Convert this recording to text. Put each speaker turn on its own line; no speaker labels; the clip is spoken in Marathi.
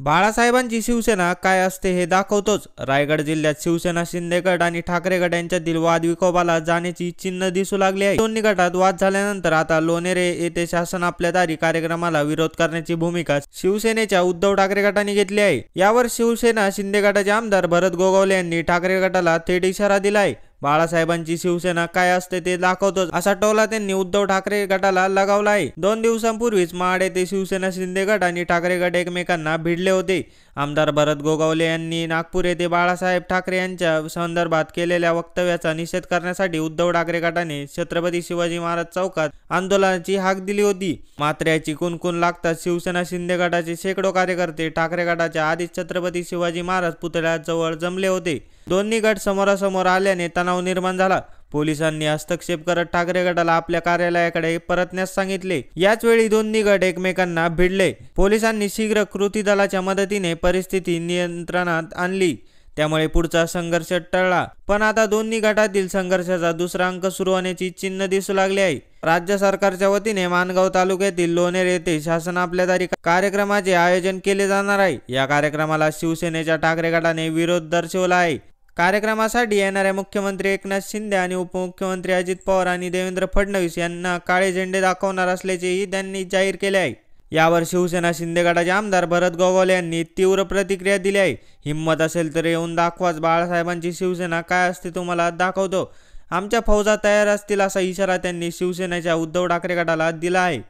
बाळासाहेबांची शिवसेना काय असते हे दाखवतोच। रायगड जिल्ह्यात शिवसेना शिंदे गट आणि ठाकरे गट यांच्यातील वाद विकोपाला जाण्याची चिन्ह दिसू लागली आहे। दोन्ही गटात वाद झाल्यानंतर आता लोणेरे येथे शासन आपल्या दारी कार्यक्रमाला विरोध करण्याची भूमिका शिवसेनेच्या उद्धव ठाकरे गटाने घेतली आहे। यावर शिवसेना शिंदे गटाचे आमदार भरत गोगावले यांनी ठाकरे गटाला थेट इशारा दिलाय। बाळासाहेबांची शिवसेना काय असते ते दाखवतोच असा टोला त्यांनी उद्धव ठाकरे गटाला लगावला आहे। 2 दिवसांपूर्वीच महाड येथे शिवसेना शिंदे गट आणि ठाकरे गट एकमेकांना भिडले होते। आमदार भरत गोगावले यांनी नागपूर येथे बाळासाहेब ठाकरे यांच्या संदर्भात केलेल्या वक्तव्याचा निषेध करण्यासाठी उद्धव ठाकरे गटाने छत्रपती शिवाजी महाराज चौकात आंदोलनाची हाक दिली होती। मात्र याची कुणकुण लागताच शिवसेना शिंदे गटाचे शेकडो कार्यकर्ते ठाकरे गटाच्या आधीच छत्रपती शिवाजी महाराज पुतळ्याजवळ जमले होते। दोन्ही गट समोरासमोर आल्याने तणाव निर्माण झाला। पोलिसांनी हस्तक्षेप करत ठाकरे गटाला आपल्या कार्यालयाकडे परतण्यास सांगितले। याच वेळी दोन्ही गट एकमेकांना भिडले। पोलिसांनी शीघ्र कृती दलाच्या मदतीने परिस्थिती नियंत्रणात आणली, त्यामुळे पुढचा संघर्ष टळला। पण आता दोन्ही गटातील संघर्षाचा दुसरा अंक सुरू होण्याची चिन्ह दिसू लागले आहे। राज्य सरकारच्या वतीने माणगाव तालुक्यातील लोणेरे येथे शासन आपल्या दारी कार्यक्रमाचे आयोजन केले जाणार आहे। या कार्यक्रमाला शिवसेनेच्या ठाकरे गटाने विरोध दर्शवला आहे। कार्यक्रमासाठी येणाऱ्या मुख्यमंत्री एकनाथ शिंदे आणि उपमुख्यमंत्री अजित पवार आणि देवेंद्र फडणवीस यांना काळे झेंडे दाखवणार असल्याचेही त्यांनी जाहीर केले आहे। यावर शिवसेना शिंदे गटाचे आमदार भरत गोगावले यांनी तीव्र प्रतिक्रिया दिली आहे। हिम्मत असेल तर येऊन दाखवाच, बाळासाहेबांची शिवसेना काय असते तुम्हाला दाखवतो, आमच्या फौजा तयार असतील असा इशारा त्यांनी शिवसेनेच्या उद्धव ठाकरे गटाला दिला आहे।